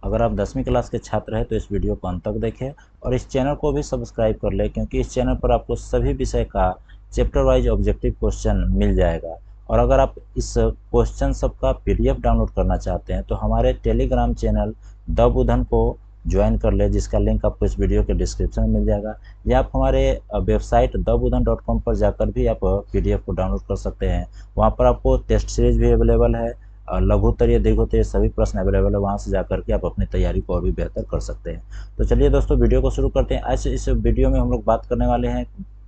अगर आप 10वीं क्लास के छात्र हैं तो इस वीडियो को अंत तक देखें और इस चैनल को भी सब्सक्राइब कर लें, क्योंकि इस चैनल पर आपको सभी विषय का चैप्टर वाइज ऑब्जेक्टिव क्वेश्चन मिल जाएगा। और अगर आप इस क्वेश्चन सब का PDF डाउनलोड करना चाहते हैं तो हमारे टेलीग्राम चैनल द बुधन को ज्वाइन कर ले, जिसका लिंक आपको इस वीडियो के डिस्क्रिप्शन में मिल जाएगा, या आप हमारे वेबसाइट thebudhan.com पर जाकर भी आप PDF को डाउनलोड कर सकते हैं। वहाँ पर आपको टेस्ट सीरीज भी अवेलेबल है, लघुत्तरीय दीर्घोत्तरीय सभी प्रश्न अवेलेबल है। वहाँ से जाकर के आप अपनी तैयारी को और भी बेहतर कर सकते हैं। तो चलिए दोस्तों, वीडियो को शुरू करते हैं। आज इस वीडियो में हम लोग बात करने वाले हैं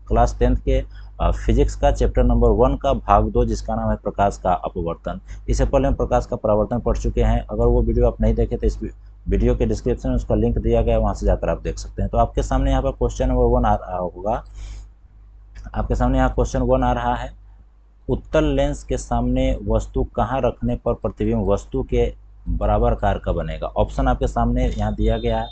क्लास 10th के फिजिक्स का चैप्टर नंबर 1 का भाग 2, जिसका नाम है प्रकाश का अपवर्तन। इससे पहले हम प्रकाश का परावर्तन पढ़ चुके हैं। अगर वो वीडियो आप नहीं देखे तो इस वीडियो के डिस्क्रिप्शन में उसका लिंक दिया गया है, वहाँ से जाकर आप देख सकते हैं। तो आपके सामने यहाँ पर क्वेश्चन नंबर 1 आ रहा होगा। आपके सामने यहाँ क्वेश्चन 1 आ रहा है, उत्तल लेंस के सामने वस्तु कहाँ रखने पर प्रतिबिंब वस्तु के बराबर आकार का बनेगा। ऑप्शन आपके सामने यहाँ दिया गया है,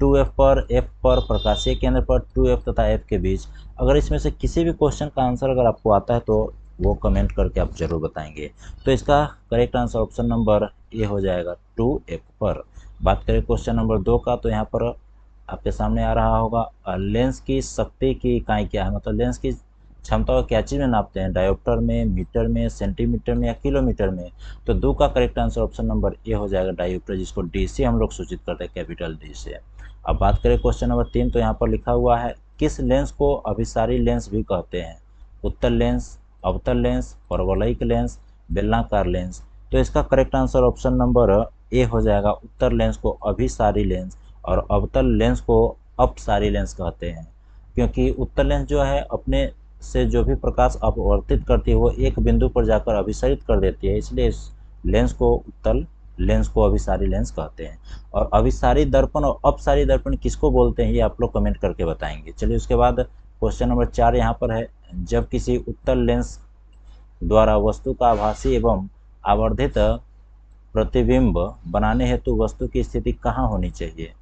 2F पर, F पर, प्रकाशीय केंद्र पर, 2F तथा F के बीच। अगर इसमें से किसी भी क्वेश्चन का आंसर अगर आपको आता है तो वो कमेंट करके आप जरूर बताएंगे। तो इसका correct answer option number A हो जाएगा, 2F पर। बात करें क्वेश्चन नंबर 2 का, तो यहाँ पर आपके सामने आ रहा होगा, लेंस की शक्ति की इकाई क्या है, मतलब लेंस की क्षमता को क्या चीज़ में नापते हैं, डायोप्टर में, मीटर में, सेंटीमीटर में या किलोमीटर में। तो 2 का correct answer option number A हो जाएगा, डायोप्टर, जिसको डी से हम लोग सूचित करते हैं, कैपिटल डी से। अब बात करें क्वेश्चन नंबर 3, तो यहाँ पर लिखा हुआ है, किस लेंस को अभिसारी लेंस भी कहते हैं। उत्तल लेंस, अवतल लेंस, परवलयिक लेंस, बेलनाकार लेंस। तो इसका correct answer option number A हो जाएगा, उत्तल लेंस को अभिसारी लेंस और अवतल लेंस को अपसारी लेंस कहते हैं। क्योंकि उत्तल लेंस जो है अपने से जो भी प्रकाश अपवर्तित करती है वो एक बिंदु पर जाकर अभिसारित कर देती है, इसलिए इस लेंस को उत्तल लेंस को अभिसारी लेंस कहते हैं। और अभिसारी दर्पण और अपसारी दर्पण किसको बोलते हैं, ये आप लोग कमेंट करके बताएंगे। चलिए उसके बाद क्वेश्चन नंबर 4 यहाँ पर है, जब किसी उत्तल लेंस द्वारा वस्तु का आभासी एवं आवर्धित प्रतिबिंब बनाने हेतु वस्तु की स्थिति कहाँ होनी चाहिए।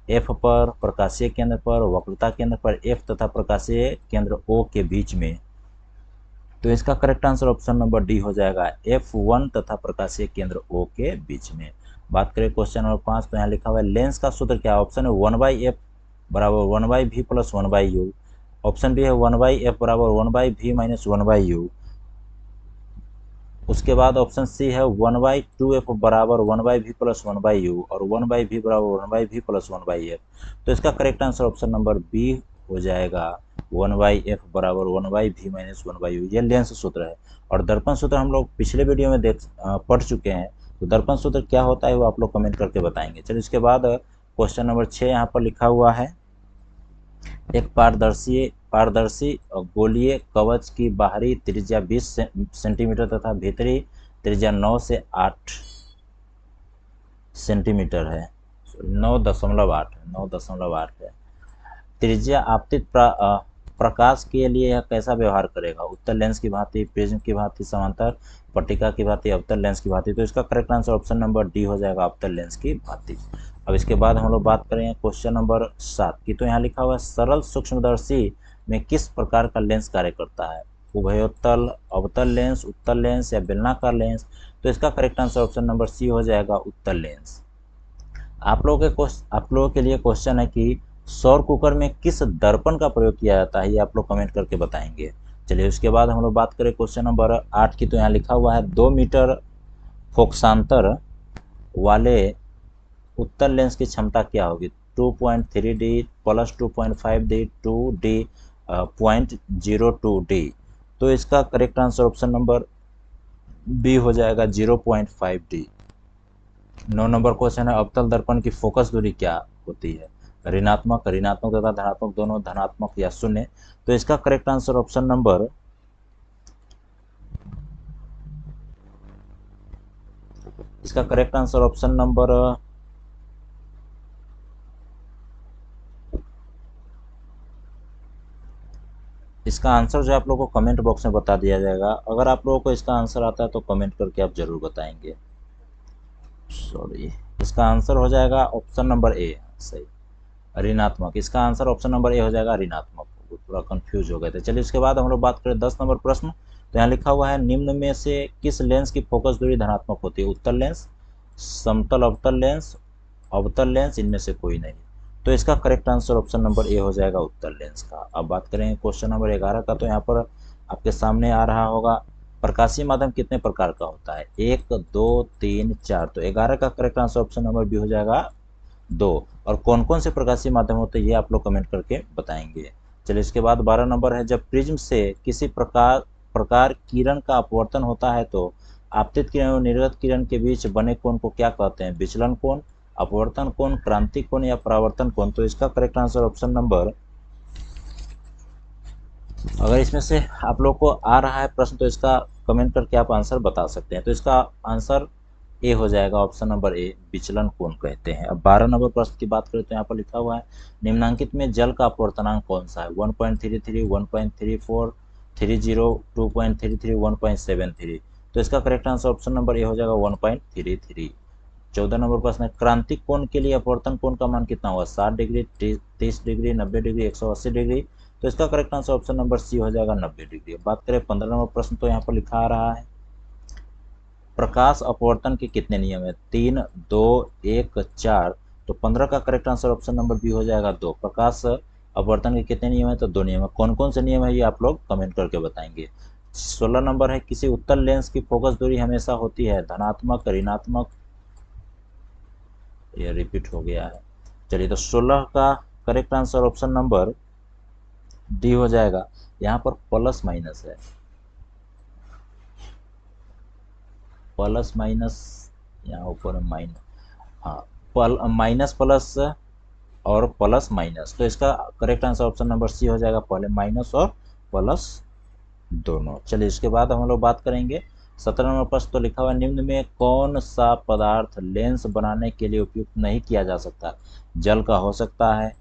F पर, प्रकाशीय केंद्र पर, वक्रता केंद्र पर F तथा प्रकाशीय केंद्र O के बीच में। तो इसका correct answer option number D हो जाएगा, F1 तथा प्रकाशीय केंद्र O के बीच में। बात करें क्वेश्चन नंबर 5, तो यहाँ लिखा हुआ है, लेंस का सूत्र क्या है। ऑप्शन है 1/f बराबर 1/v plus 1/u। Option B है 1/f बराबर 1/v माइनस 1/u। उसके बाद ऑप्शन सी है 1/2f बराबर 1/v प्लस 1/u और 1/v बराबर 1/v प्लस 1/f। तो इसका correct answer option number B हो जाएगा, 1/f बराबर 1/v माइनस 1/u। यह लेंस सूत्र है। और दर्पण सूत्र हम लोग पिछले वीडियो में पढ़ चुके हैं। तो दर्पण सूत्र क्या होता है वो आप लोग कमेंट करके बताएंगे। चलिए इसके बाद क्वेश्चन नंबर 6 यहाँ पर लिखा हुआ है, एक पारदर्शी गोलीय कवच की बाहरी त्रिज्या 20 सेंटीमीटर तथा भीतरी त्रिज्या 9 से 8 सेंटीमीटर है, 9.8 है। त्रिज्या आपतित प्रकाश के लिए यह कैसा व्यवहार करेगा, उत्तल लेंस की भांति, प्रिज्म की भांति, समांतर पट्टिका की भांति, अवतल लेंस की भांति। तो इसका correct answer option number D हो जाएगा, अवतल लेंस की भांति। अब इसके बाद हम लोग बात करेंगे क्वेश्चन नंबर 7 की। तो यहाँ लिखा हुआ है, सरल सूक्ष्मदर्शी में किस प्रकार का लेंस कार्य करता है, उभयोत्तल, अवतल लेंस, उत्तल लेंस या बेलनाकार लेंस। तो इसका correct answer option number C हो जाएगा, उत्तल लेंस। आप लोगों के लिए क्वेश्चन है कि सौर कुकर में किस दर्पण का प्रयोग किया जाता है, ये आप लोग कमेंट करके बताएंगे। चलिए उसके बाद हम लोग बात करें क्वेश्चन नंबर 8 की। तो यहाँ लिखा हुआ है, 2 मीटर फोकसांतर वाले उत्तल लेंस की क्षमता क्या होगी, 2.3D plus 2.5D 2D 0.02D। तो इसका correct answer option number B हो जाएगा, 0.5D। 9 नंबर क्वेश्चन है, अवतल दर्पण की फोकस दूरी क्या होती है, ऋणात्मक तथा धनात्मक दोनों, धनात्मक या शून्य। तो इसका करेक्ट आंसर ऑप्शन नंबर इसका आंसर जो आप लोगों को कमेंट बॉक्स में बता दिया जाएगा। अगर आप लोगों को इसका आंसर आता है तो कमेंट करके आप जरूर बताएंगे। इसका आंसर हो जाएगा ऑप्शन नंबर ए, सही, ऋणात्मक। इसका आंसर ऑप्शन नंबर ए हो जाएगा, ऋणात्मक। पूरा कंफ्यूज हो गए थे। चलिए इसके बाद हम लोग बात करें 10 नंबर प्रश्न। तो यहाँ लिखा हुआ है, निम्न में से किस लेंस की फोकस दूरी धनात्मक होती है, उत्तल लेंस, समतल अवतल लेंस, अवतल लेंस, इनमें से कोई नहीं। तो इसका correct answer option number A हो जाएगा उत्तल लेंस का। अब बात करेंगे क्वेश्चन नंबर 11 का, तो यहाँ पर आपके सामने आ रहा होगा प्रकाशीय माध्यम कितने प्रकार का होता है, 1 2 3 4। तो 11 का correct answer option number B हो जाएगा 2। और कौन कौन से प्रकाशीय माध्यम होते हैं ये आप लोग कमेंट करके बताएंगे। चलिए इसके बाद 12 नंबर है, जब प्रिज्म से किसी प्रकार किरण का अपवर्तन होता है तो आपतित किरण और निर्गत किरण के बीच बने कोण को क्या कहते हैं, विचलन कोण, अपवर्तन कोण, क्रांति कोण या परावर्तन कोण। तो इसका करेक्ट आंसर ऑप्शन नंबर, अगर इसमें से आप लोग को आ रहा है प्रश्न तो इसका कमेंट करके आप आंसर बता सकते हैं। तो इसका आंसर ए हो जाएगा, ऑप्शन नंबर ए, विचलन कोण कहते हैं। अब 12 नंबर प्रश्न की बात करें तो यहाँ पर लिखा हुआ है निम्नांकित में जल का अपवर्तनांक कौन सा है, 1.33, 1.34, 30, 2.33, 1.73। तो इसका correct answer option number A हो जाएगा 1.33। 14 नंबर प्रश्न है, क्रांतिक कोण के लिए अपवर्तन कोण का मान कितना होगा, 60 डिग्री, 30 डिग्री, 90 डिग्री, 180 डिग्री। तो इसका correct answer option number C हो जाएगा 90 डिग्री। अब बात करें 15 नंबर प्रश्न, तो यहाँ पर लिखा आ रहा है प्रकाश अपवर्तन के कितने नियम है, 3 2 1 4। तो 15 का correct answer option number B हो जाएगा 2। प्रकाश अपवर्तन के कितने नियम है, तो 2 नियम है। कौन कौन से नियम है ये आप लोग कमेंट करके बताएंगे। 16 नंबर है, किसी उत्तल लेंस की फोकस दूरी हमेशा होती है धनात्मक, ऋणात्मक, ये रिपीट हो गया है। चलिए तो 16 का correct answer option number D हो जाएगा। यहाँ पर प्लस माइनस है, प्लस माइनस, यहाँ ऊपर माइनस, हाँ माइनस प्लस और प्लस माइनस। तो इसका correct answer option number C हो जाएगा, पहले माइनस और प्लस दोनों। चलिए इसके बाद हम लोग बात करेंगे 17 नंबर प्रश्न, तो लिखा हुआ है निम्न में कौन सा पदार्थ लेंस बनाने के लिए उपयुक्त नहीं किया जा सकता, जल का हो सकता है,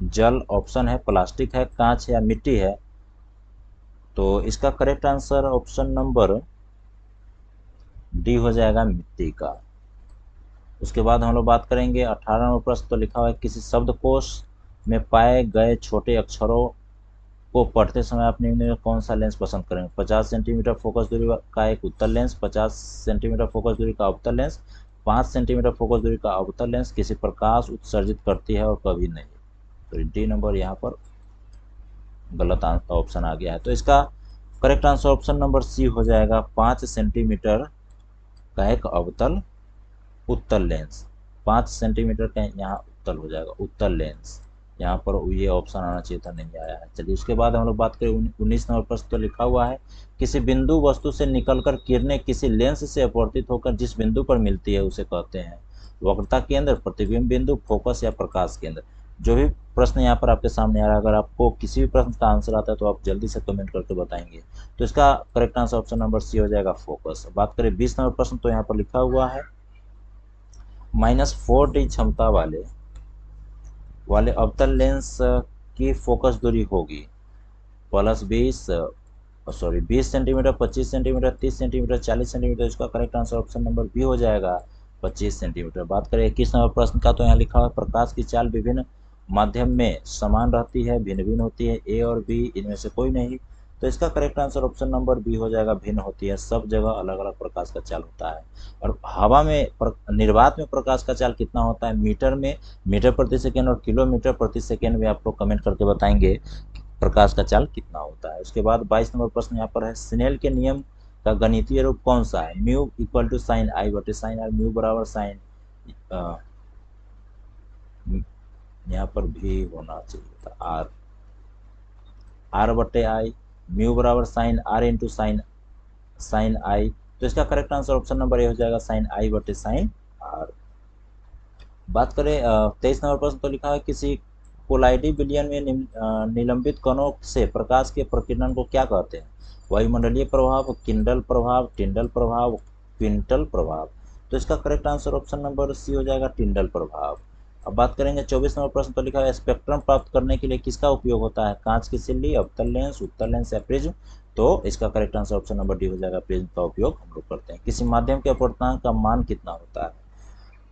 जल ऑप्शन है, प्लास्टिक है, कांच है या मिट्टी है। तो इसका correct answer option number D हो जाएगा, मिट्टी का। उसके बाद हम लोग बात करेंगे 18 नंबर प्रश्न, तो लिखा हुआ है किसी शब्दकोश में पाए गए छोटे अक्षरों को पढ़ते समय आप निम्न में कौन सा लेंस पसंद करेंगे, 50 सेंटीमीटर फोकस दूरी का एक उत्तल लेंस, 50 सेंटीमीटर फोकस दूरी का अवतल लेंस, 5 सेंटीमीटर फोकस दूरी का अवतल लेंस, किसी प्रकाश उत्सर्जित करती है और कभी नहीं। तो डी नंबर यहाँ पर गलत ऑप्शन आ गया है। तो इसका correct answer option number C हो जाएगा, 5 सेंटीमीटर का एक अवतल उत्तल लेंस, 5 सेंटीमीटर का यहाँ उत्तल हो जाएगा, उत्तल लेंस। यहाँ पर ये ऑप्शन आना चाहिए था, नहीं आया है। चलिए उसके बाद हम लोग बात करें 19 नंबर प्रश्न, तो लिखा हुआ है किसी बिंदु वस्तु से निकलकर किरणें किसी लेंस से अपवर्तित होकर जिस बिंदु पर मिलती है उसे कहते हैं वक्रता केंद्र, प्रतिबिंब बिंदु, फोकस या प्रकाश केंद्र। जो भी प्रश्न यहाँ पर आपके सामने आ रहा है, अगर आपको किसी भी प्रश्न का आंसर आता है तो आप जल्दी से कमेंट करके बताएंगे। तो इसका correct answer option number C हो जाएगा, फोकस। बात करें 20 नंबर प्रश्न, तो यहाँ पर लिखा हुआ है -4D क्षमता वाले अवतल लेंस की फोकस दूरी होगी +20 सेंटीमीटर, 25 सेंटीमीटर, 30 सेंटीमीटर, 40 सेंटीमीटर। इसका correct answer option number B हो जाएगा, 25 सेंटीमीटर। बात करें 21 नंबर प्रश्न का, तो यहाँ लिखा हुआ प्रकाश की चाल विभिन्न माध्यम में समान रहती है, भिन्न भिन्न होती है, ए और बी इनमें से कोई नहीं। तो इसका correct answer option number B हो जाएगा, भिन्न होती है, सब जगह अलग अलग प्रकाश का चाल होता है। और हवा में निर्वात में प्रकाश का चाल कितना होता है, मीटर में, मीटर प्रति सेकेंड और किलोमीटर प्रति सेकेंड में आप लोग कमेंट करके बताएंगे प्रकाश का चाल कितना होता है। उसके बाद 22 नंबर प्रश्न यहाँ पर है स्नेल के नियम का गणितीय रूप कौन सा है, म्यू इक्वल टू साइन आई बटे साइन आर, म्यू बराबर साइन, यहाँ पर भी होना चाहिए था आर, आर बटे आई, म्यू बराबर साइन आर इंटू साइन आई। तो इसका correct answer option number A हो जाएगा, साइन आई बटे साइन आर। बात करें 23 नंबर प्रश्न, तो लिखा है किसी कोलाइडी विलयन में निलंबित कणों से प्रकाश के प्रकीर्णन को क्या कहते हैं, वायुमंडलीय प्रभाव, किंडल प्रभाव, टिंडल प्रभाव, क्विंटल प्रभाव। तो इसका correct answer option number C हो जाएगा, टिंडल प्रभाव। अब बात करेंगे 24 नंबर प्रश्न, तो लिखा है स्पेक्ट्रम प्राप्त करने के लिए किसका उपयोग होता है, कांच की सिल्ली, अवतल लेंस, उत्तल लेंस या प्रिज्म। तो इसका correct answer option number D हो जाएगा, प्रिज्म का उपयोग हम लोग करते हैं। किसी माध्यम के अपवर्तनांक का मान कितना होता है,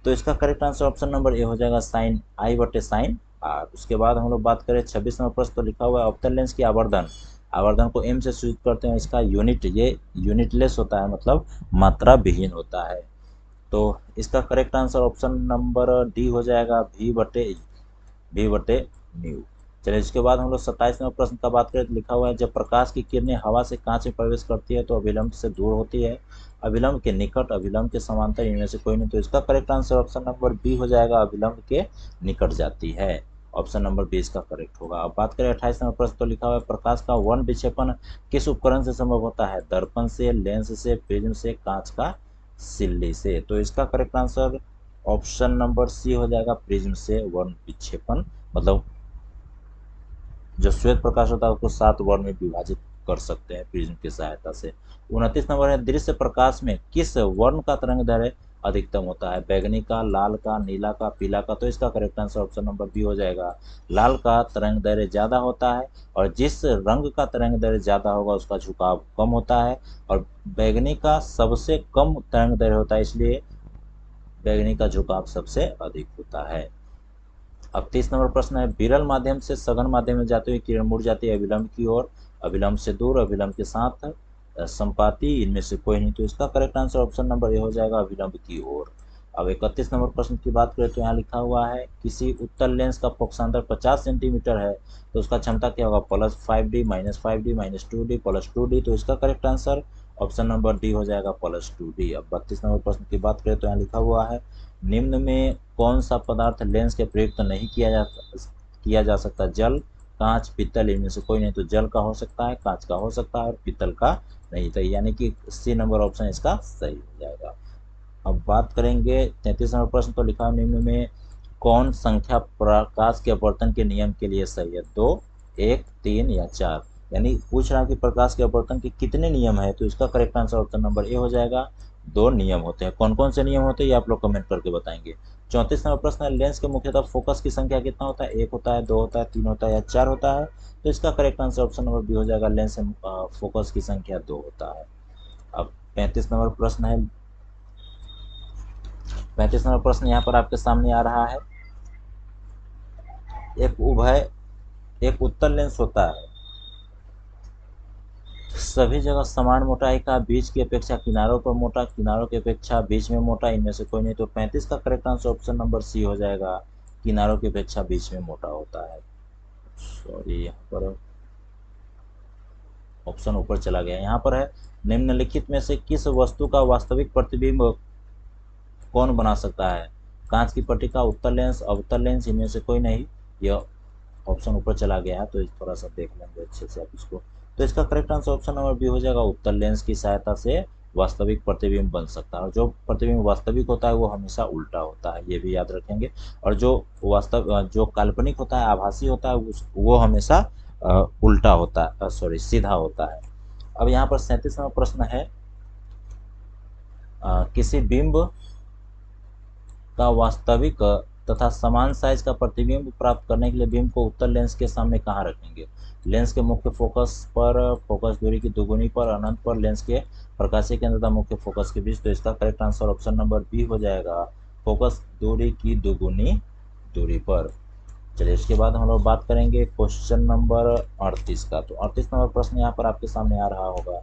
तो इसका correct answer option number A हो जाएगा, साइन आई बटे साइन आर। उसके बाद हम लोग बात करें 26 नंबर प्रश्न, तो लिखा हुआ है अवतल लेंस की आवर्धन को एम से सूचित करते हैं, इसका यूनिट, ये यूनिटलेस होता है, मतलब मात्रा विहीन होता है। तो इसका correct answer option number D हो जाएगा, वी बटे न्यू। चलिए इसके बाद हम लोग 27 नंबर प्रश्न का बात करें तो लिखा हुआ है जब प्रकाश की किरणें हवा से कांच में प्रवेश करती है तो अभिलंब से दूर होती है, अभिलंब के निकट, अभिलंब के समांतर, इनमें से कोई नहीं। तो इसका correct answer option number B हो जाएगा, अभिलंब के निकट जाती है। ऑप्शन नंबर बी इसका करेक्ट होगा। अब बात करें 28 नंबर प्रश्न तो लिखा हुआ है प्रकाश का वर्ण विक्षेपण किस उपकरण से संभव होता है, दर्पण से, लेंस से, प्रिज्म से, कांच का सिल्ली से। तो इसका correct answer option number C हो जाएगा, प्रिज्म से वर्ण विक्षेपण, मतलब जो श्वेत प्रकाश होता है उसको 7 वर्ण में विभाजित कर सकते हैं प्रिज्म की सहायता से। 29 नंबर है दृश्य प्रकाश में किस वर्ण का तरंगदैर्घ्य अधिकतम होता है, बैगनी का, लाल का, नीला का, पीला का। तो इसका correct answer option number B हो जाएगा, लाल का तरंगदैर्घ्य ज्यादा होता है, और जिस रंग का तरंगदैर्घ्य ज्यादा होगा उसका झुकाव कम होता है, और बैगनी का सबसे कम तरंगदैर्घ्य होता है, इसलिए बैगनी का झुकाव सबसे अधिक होता है। अब 30 नंबर प्रश्न है विरल माध्यम से सघन माध्यम में जाते हुए किरण मुड़ जाती है अभिलंब की ओर, अभिलंब से दूर, अभिलंब के साथ, संपाती, इनमें से कोई नहीं। तो इसका correct answer option number A हो जाएगा, अभिलंब की ओर। अब 31 नंबर प्रश्न की बात करें तो यहाँ लिखा हुआ है किसी उत्तल लेंस का पक्षांतर 50 सेंटीमीटर है तो उसका क्षमता क्या होगा, +5D, -5D, -2D, +2D। तो इसका correct answer option number D हो जाएगा, +2D। अब 32 नंबर प्रश्न की बात करें तो यहाँ लिखा हुआ है निम्न में कौन सा पदार्थ लेंस के प्रयुक्त नहीं किया जा सकता, जल, कांच, पीतल, इनमें से कोई नहीं। तो जल का हो सकता है, कांच का हो सकता है, और पीतल का नहीं। तो यानी कि सी नंबर ऑप्शन इसका सही हो जाएगा। अब बात करेंगे 33 नंबर प्रश्न तो लिखा है निम्न में कौन संख्या प्रकाश के अपवर्तन के नियम के लिए सही है, 2, 1, 3 या 4। यानी पूछ रहा है कि प्रकाश के अपवर्तन के कितने नियम है, तो इसका correct answer option number A हो जाएगा, 2 नियम होते हैं। कौन कौन से नियम होते हैं ये आप लोग कमेंट करके बताएंगे। 34 नंबर प्रश्न है लेंस के मुख्यतः फोकस की संख्या कितना होता है, 1 होता है, 2 होता है, 3 होता है या 4 होता है। तो इसका correct answer option number B हो जाएगा, लेंस फोकस की संख्या 2 होता है। अब 35 नंबर प्रश्न है, 35 नंबर प्रश्न यहाँ पर आपके सामने आ रहा है एक उत्तल लेंस होता है सभी जगह समान मोटाई का, बीच की अपेक्षा किनारों पर मोटा, किनारों की अपेक्षा बीच में मोटा, इनमें से कोई नहीं। तो 35 का correct answer option number C हो जाएगा, किनारों की अपेक्षा बीच में मोटा होता है। सॉरी यहाँ पर ऑप्शन ऊपर चला गया। यहाँ पर है निम्नलिखित में से किस वस्तु का वास्तविक प्रतिबिंब कौन बना सकता है, कांच की पट्टिका, उत्तल लेंस, अवतल लेंस, इनमें से कोई नहीं। यह ऑप्शन ऊपर चला गया है तो थोड़ा सा देख लेंगे अच्छे से आप इसको। तो इसका correct answer option number B हो जाएगा, उत्तल लेंस की सहायता से वास्तविक प्रतिबिंब बन सकता है, और जो प्रतिबिंब वास्तविक होता है वो हमेशा उल्टा होता है, ये भी याद रखेंगे। और जो काल्पनिक होता है, आभासी होता है, वो हमेशा उल्टा होता है, सॉरी सीधा होता है। अब यहाँ पर 37वां प्रश्न है किसी बिंब का वास्तविक तथा समान साइज का प्रतिबिंब प्राप्त करने के लिए बिंब को उत्तल लेंस के सामने कहाँ रखेंगे, लेंस के मुख्य फोकस पर, फोकस दूरी की दुगुनी पर, अनंत पर, लेंस के प्रकाशीय केंद्र तथा मुख्य फोकस के बीच। तो इसका correct answer option number B हो जाएगा, फोकस दूरी की दुगुनी दूरी पर। चलिए इसके बाद हम लोग बात करेंगे क्वेश्चन नंबर 38 का। तो 38 नंबर प्रश्न यहाँ पर आपके सामने आ रहा होगा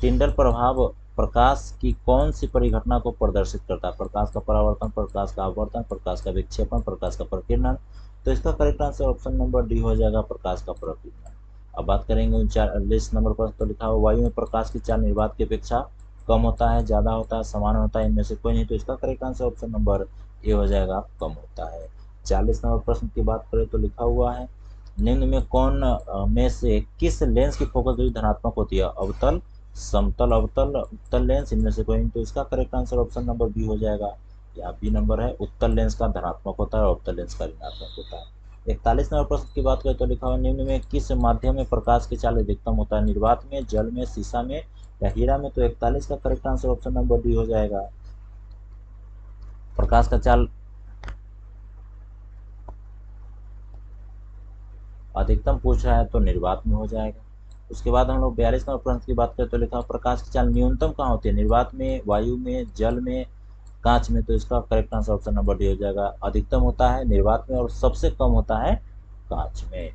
टिंडल प्रभाव प्रकाश की कौन सी परिघटना को प्रदर्शित करता है, प्रकाश का परावर्तन, प्रकाश का आवर्तन, प्रकाश का विक्षेपण, प्रकाश का प्रकीर्णन। तो इसका correct answer option number D हो जाएगा, प्रकाश का प्रकीर्णन। अब बात करेंगे 39 नंबर पर तो लिखा हुआ वायु में प्रकाश की चाल निर्वात की अपेक्षा कम होता है, ज्यादा होता है, समान होता है, इनमें से कोई नहीं। तो इसका correct answer option number A हो जाएगा, कम होता है। 40 नंबर प्रश्न की बात करें तो लिखा हुआ है निम्न में कौन में से किस लेंस की फोकस दूरी धनात्मक होती है, अवतल, समतल, अवतल, उत्तल लेंस, इनमें से कोई नहीं। तो इसका correct answer option number B हो जाएगा, या बी नंबर है, उत्तल लेंस का धनात्मक होता है और अवतल लेंस का ऋणात्मक होता है। 41 नंबर प्रश्न की बात करें तो लिखा हुआ निम्न में किस माध्यम में प्रकाश की चाल अधिकतम होता है, निर्वात में, जल में, शीशा में या हीरा में। तो 41 का correct answer option number D हो जाएगा, प्रकाश का चाल अधिकतम पूछ रहा है तो निर्वात में हो जाएगा। उसके बाद हम लोग 42 नंबर प्रश्न की बात करें तो लिखा प्रकाश की चाल न्यूनतम कहाँ होती है, निर्वात में, वायु में, जल में, कांच में। तो इसका correct answer option number D हो जाएगा, अधिकतम होता है निर्वात में और सबसे कम होता है कांच में।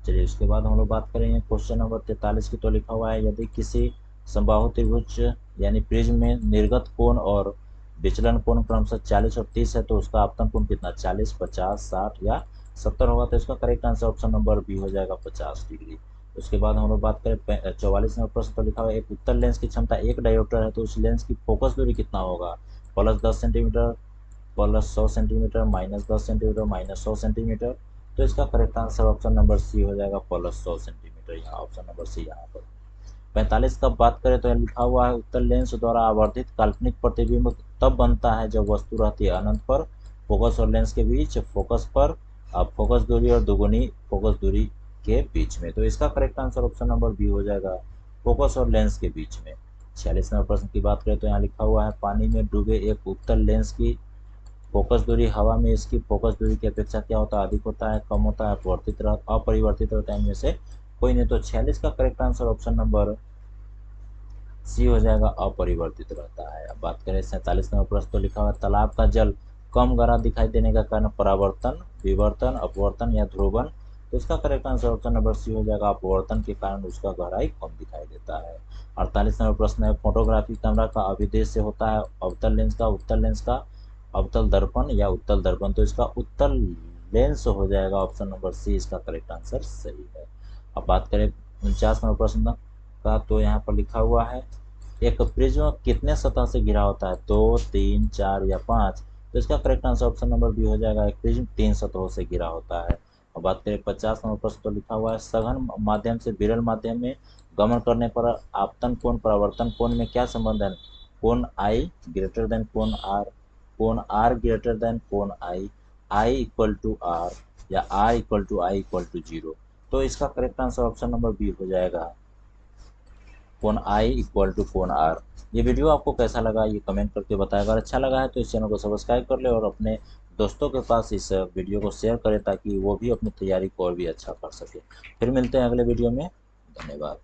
चलिए इसके बाद हम लोग बात करेंगे क्वेश्चन नंबर 43 की। तो लिखा हुआ है यदि किसी समबाहु त्रिभुज यानी प्रिज्म में निर्गत कोण और विचलन कोण क्रमशः 40 और 30 है, तो उसका आपतन कोण कितना 40, 50, 60 या 70 होगा। तो इसका correct answer option number B हो जाएगा 50 डिग्री। उसके बाद हम लोग बात करें 44 नंबर प्रश्न, तो लिखा हुआ है एक उत्तल लेंस की क्षमता 1 डायोप्टर है, तो उस लेंस की फोकस दूरी कितना होगा, +10 सेंटीमीटर, +100 सेंटीमीटर, -10 सेंटीमीटर, -100 सेंटीमीटर। तो इसका correct answer option number C हो जाएगा +100 सेंटीमीटर, यहाँ ऑप्शन नंबर सी यहाँ पर। 45 का बात करें तो लिखा हुआ है उत्तल लेंस द्वारा आवर्धित काल्पनिक प्रतिबिंब तब बनता है जब वस्तु रहती है अनंत पर फोकस और लेंस के बीच, फोकस पर फोकस दूरी और दुगुनी फोकस दूरी के बीच में। तो इसका correct answer option number B हो जाएगा, फोकस और लेंस के बीच में। 46 नंबर प्रश्न की बात करें तो यहाँ लिखा हुआ है पानी में डूबे एक उत्तल लेंस की फोकस दूरी हवा में इसकी फोकस दूरी की अपेक्षा क्या होता है, अधिक होता है, कम होता है, अपरिवर्तित रहता है, इनमें से कोई नहीं। तो 46 का correct answer option number C हो जाएगा, अपरिवर्तित रहता है। अब बात करें 47 नंबर प्रश्न, तो लिखा हुआ तालाब का जल कम गहरा दिखाई देने का कारण परावर्तन, विवर्तन, अपवर्तन या ध्रुवन। तो इसका correct answer option number C हो जाएगा, अपवर्तन के कारण उसका गहराई कम दिखाई देता है। 48 नंबर प्रश्न है फोटोग्राफी कैमरा का अभिदेश होता है अवतल लेंस का, उत्तल लेंस का, अवतल दर्पण या उत्तल दर्पण। तो इसका उत्तल लेंस हो जाएगा, ऑप्शन नंबर सी इसका करेक्ट आंसर सही है। अब बात करें 49 नंबर प्रश्न का, तो यहाँ पर लिखा हुआ है एक प्रिज्म कितने सतह से घिरा होता है, 2, 3, 4 या 5। तो इसका correct answer option number B हो जाएगा, एक प्रिज्म 3 सतहों से घिरा होता है। और बात करें 50 नंबर प्रश्न, तो लिखा हुआ है सघन माध्यम से विरल माध्यम में गमन करने पर आपतन कोण परावर्तन कोण में क्या संबंध है, कोण आई ग्रेटर देन कोण आर, कोण आर ग्रेटर देन कोण आई इक्वल टू आर या R equal to I equal to 0। तो इसका correct answer option number B हो जाएगा, कोण आई इक्वल टू कोण आर। ये वीडियो आपको कैसा लगा ये कमेंट करके बताएं, अगर अच्छा लगा है तो इस चैनल को सब्सक्राइब कर ले और अपने दोस्तों के पास इस वीडियो को शेयर करें ताकि वो भी अपनी तैयारी को और भी अच्छा कर सके। फिर मिलते हैं अगले वीडियो में, धन्यवाद।